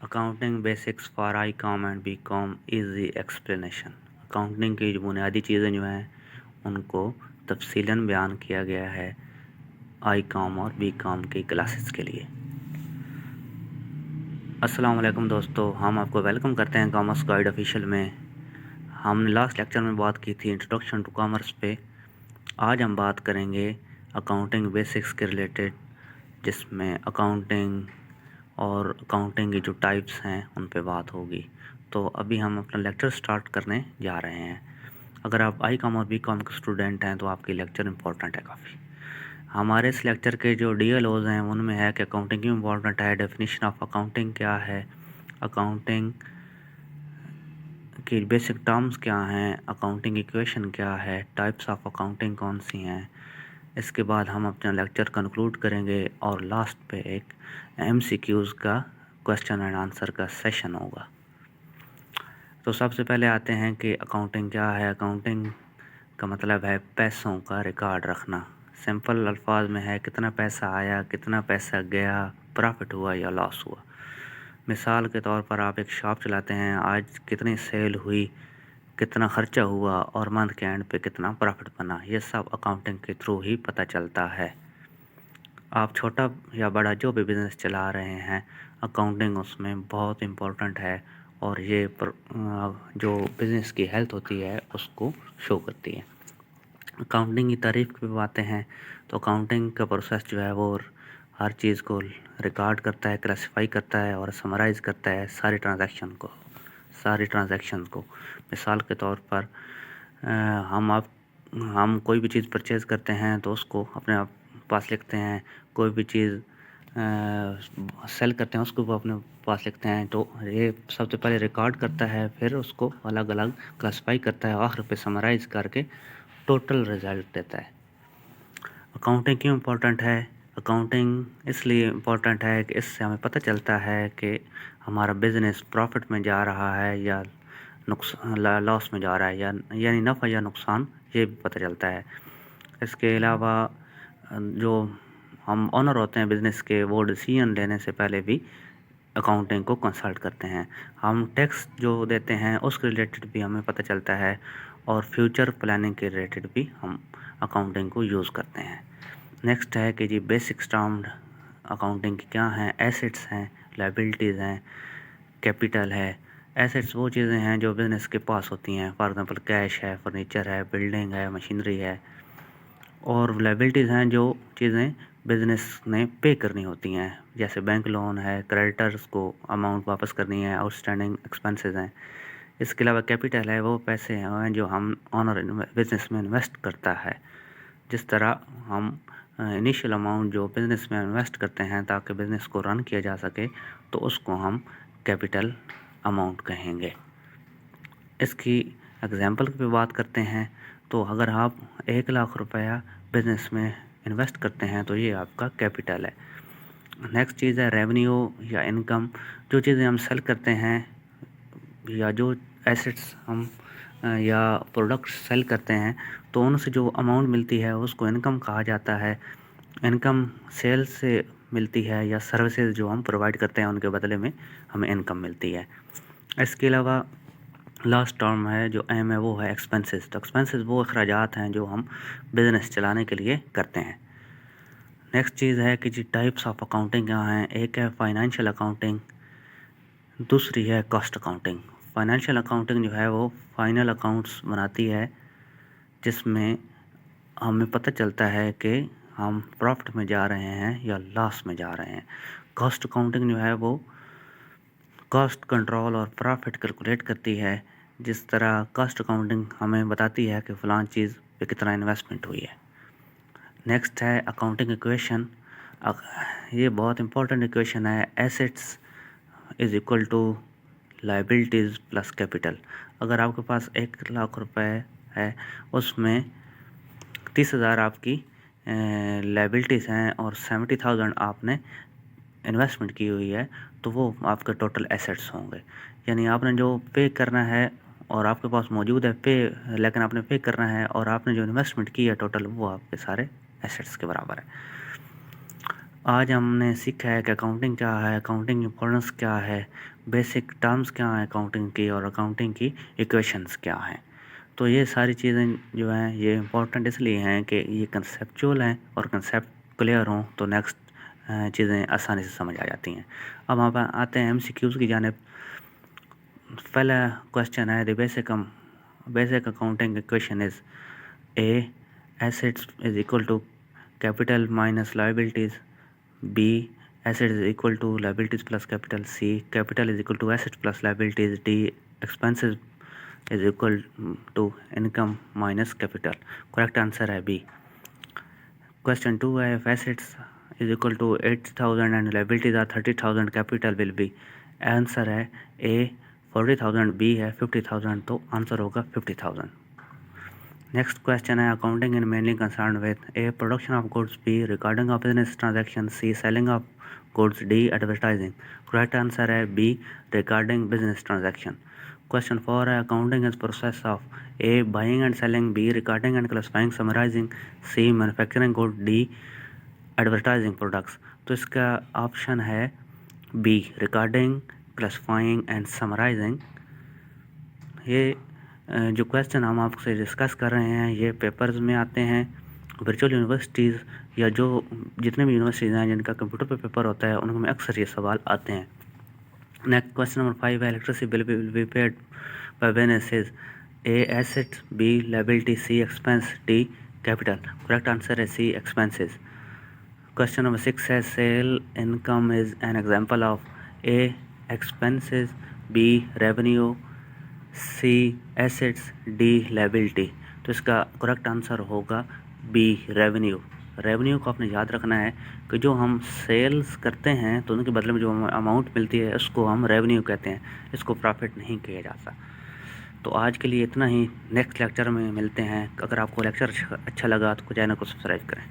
Accounting basics for I com and B com easy explanation. Accounting की जो बुनियादी चीज़ें जो हैं उनको तफसीलन बयान किया गया है आई कॉम और बी कॉम की क्लासेस के लिए। अस्सलाम वालेकुम दोस्तों, हम आपको वेलकम करते हैं कॉमर्स गाइड ऑफिशियल में। हमने लास्ट लेक्चर में बात की थी इंट्रोडक्शन टू कॉमर्स पे। आज हम बात करेंगे अकाउंटिंग बेसिक्स के रिलेटेड, जिसमें अकाउंटिंग और अकाउंटिंग की जो टाइप्स हैं उन पे बात होगी। तो अभी हम अपना लेक्चर स्टार्ट करने जा रहे हैं। अगर आप आई कॉम और बी कॉम के स्टूडेंट हैं तो आपकी लेक्चर इंपॉर्टेंट है काफ़ी। हमारे इस लेक्चर के जो DLOs हैं उनमें है कि अकाउंटिंग क्यों इम्पोर्टेंट है, डेफिनेशन ऑफ अकाउंटिंग क्या है, अकाउंटिंग की बेसिक टर्म्स क्या हैं, अकाउंटिंग इक्वेशन क्या है, टाइप्स ऑफ अकाउंटिंग कौन सी हैं। इसके बाद हम अपना लेक्चर कंक्लूड करेंगे और लास्ट पे एक MCQs का क्वेश्चन एंड आंसर का सेशन होगा। तो सबसे पहले आते हैं कि अकाउंटिंग क्या है। अकाउंटिंग का मतलब है पैसों का रिकॉर्ड रखना। सिंपल अल्फाज में है कितना पैसा आया, कितना पैसा गया, प्रॉफिट हुआ या लॉस हुआ। मिसाल के तौर पर आप एक शॉप चलाते हैं, आज कितनी सेल हुई, कितना खर्चा हुआ और मंथ के एंड पे कितना प्रॉफिट बना, ये सब अकाउंटिंग के थ्रू ही पता चलता है। आप छोटा या बड़ा जो भी बिज़नेस चला रहे हैं, अकाउंटिंग उसमें बहुत इम्पोर्टेंट है और ये जो बिज़नेस की हेल्थ होती है उसको शो करती है। अकाउंटिंग की तारीफ़ पे आते हैं तो अकाउंटिंग का प्रोसेस जो है वो हर चीज़ को रिकॉर्ड करता है, क्लासिफाई करता है और समराइज़ करता है सारी ट्रांजैक्शंस को। मिसाल के तौर पर हम कोई भी चीज़ परचेज़ करते हैं तो उसको अपने आप पास लिखते हैं, कोई भी चीज़ सेल करते हैं उसको वो अपने पास लिखते हैं। तो ये सबसे पहले रिकॉर्ड करता है, फिर उसको अलग अलग क्लासिफाई करता है, आखिर पे समराइज़ करके टोटल रिज़ल्ट देता है। अकाउंटिंग क्यों इम्पोर्टेंट है? अकाउंटिंग इसलिए इम्पोर्टेंट है कि इससे हमें पता चलता है कि हमारा बिज़नेस प्रॉफिट में जा रहा है या लॉस में जा रहा है, या यानी नफ़ा या नुकसान, ये भी पता चलता है। इसके अलावा जो हम ओनर होते हैं बिज़नेस के, वो डिसीजन लेने से पहले भी अकाउंटिंग को कंसल्ट करते हैं। हम टैक्स जो देते हैं उसके रिलेटेड भी हमें पता चलता है और फ्यूचर प्लानिंग के रिलेटेड भी हम अकाउंटिंग को यूज़ करते हैं। नेक्स्ट है कि जी बेसिक टर्म अकाउंटिंग की क्या हैं। एसेट्स हैं, लायबिलिटीज़ हैं, कैपिटल है। एसेट्स वो चीज़ें हैं जो बिज़नेस के पास होती हैं, फॉर एग्ज़ाम्पल कैश है, फर्नीचर है, बिल्डिंग है, मशीनरी है। और लायबिलिटीज़ हैं जो चीज़ें बिज़नेस ने पे करनी होती हैं, जैसे बैंक लोन है, क्रेडिटर्स को अमाउंट वापस करनी है, आउटस्टैंडिंग एक्सपेंसेस हैं। इसके अलावा कैपिटल है, वो पैसे हैं जो हम ओनर बिज़नेस में इन्वेस्ट करता है। जिस तरह हम इनिशियल अमाउंट जो बिज़नेस में इन्वेस्ट करते हैं ताकि बिज़नेस को रन किया जा सके, तो उसको हम कैपिटल अमाउंट कहेंगे। इसकी एग्जांपल पे बात करते हैं तो अगर आप 1 लाख रुपया बिज़नेस में इन्वेस्ट करते हैं तो ये आपका कैपिटल है। नेक्स्ट चीज़ है रेवेन्यू या इनकम। जो चीज़ें हम सेल करते हैं या जो एसेट्स हम या प्रोडक्ट्स सेल करते हैं तो उनसे जो अमाउंट मिलती है उसको इनकम कहा जाता है। इनकम सेल से मिलती है या सर्विसेज जो हम प्रोवाइड करते हैं उनके बदले में हमें इनकम मिलती है। इसके अलावा लास्ट टर्म है जो एम है वो है एक्सपेंसेस। तो एक्सपेंसेस वो अखराजात हैं जो हम बिज़नेस चलाने के लिए करते हैं। नेक्स्ट चीज़ है कि जी टाइप्स ऑफ अकाउंटिंग क्या हैं। एक है फाइनेंशियल अकाउंटिंग, दूसरी है कॉस्ट अकाउंटिंग। फाइनेंशियल अकाउंटिंग जो है वो फाइनल अकाउंट्स बनाती है जिसमें हमें पता चलता है कि हम प्रॉफिट में जा रहे हैं या लॉस में जा रहे हैं। कॉस्ट अकाउंटिंग जो है वो कॉस्ट कंट्रोल और प्रॉफिट कैलकुलेट करती है। जिस तरह कॉस्ट अकाउंटिंग हमें बताती है कि फ़लाँ चीज़ पे कितना इन्वेस्टमेंट हुई है। नेक्स्ट है अकाउंटिंग इक्वेशन। ये बहुत इंपॉर्टेंट इक्वेशन है। Assets is equal to liabilities plus capital. अगर आपके पास 1 लाख रुपए है, उसमें 30,000 आपकी लायबिलिटीज़ हैं और 70,000 आपने इन्वेस्टमेंट की हुई है, तो वो आपके टोटल एसेट्स होंगे। यानी आपने जो पे करना है और आपके पास मौजूद है पे, लेकिन आपने पे करना है और आपने जो इन्वेस्टमेंट की है टोटल, वो आपके सारे एसेट्स के बराबर है। आज हमने सीखा है कि अकाउंटिंग क्या है, अकाउंटिंग इम्पोर्टेंस क्या है, बेसिक टर्म्स क्या हैं अकाउंटिंग की और अकाउंटिंग की इक्वेशंस क्या हैं। तो ये सारी चीज़ें जो हैं ये इम्पोर्टेंट इसलिए हैं कि ये कंसेप्चुअल हैं और कंसेप्ट क्लियर हों तो नेक्स्ट चीज़ें आसानी से समझ आ जाती हैं। अब हम आते हैं MCQs की जानिब। पहला क्वेश्चन है, the basic accounting equation is a assets is equal to capital minus liabilities, B assets is equal to liabilities plus capital, C capital is equal to assets plus liabilities, D expenses is equal to income minus capital. Correct answer है B. Question 2 है, if assets is equal to 80,000 and liabilities are 30,000, capital will be. Answer है A 40,000, B है 50,000, तो answer होगा 50,000. Next question है, accounting is mainly concerned with A production of goods, B recording of business transactions, C selling of goods, D advertising. Correct answer है B recording business transaction. Question 4 है, accounting is process of A buying and selling, B recording and classifying summarizing, C manufacturing goods, D advertising products. तो इसका option है B recording, classifying and summarizing. ये जो question हम आपसे discuss कर रहे हैं ये पेपर्स में आते हैं। वर्चुअल यूनिवर्सिटीज़ या जो जितने भी यूनिवर्सिटीज़ हैं जिनका कंप्यूटर पे पेपर होता है उनमें अक्सर ये सवाल आते हैं। नेक्स्ट क्वेश्चन नंबर 5 है, electricity bill will be paid by businesses, A assets, B liability, C expense, D capital. Correct answer है सी एक्सपेंसेस. क्वेश्चन नंबर 6 है, sale income is an example of A expenses, B revenue, C assets, D liability. तो इसका correct answer होगा B revenue. Revenue को आपने याद रखना है कि जो हम सेल्स करते हैं तो उनके बदले में जो अमाउंट मिलती है उसको हम रेवेन्यू कहते हैं, इसको प्रॉफिट नहीं किया जाता. तो आज के लिए इतना ही. नेक्स्ट लेक्चर में मिलते हैं. अगर आपको लेक्चर अच्छा लगा तो चैनल को सब्सक्राइब करें.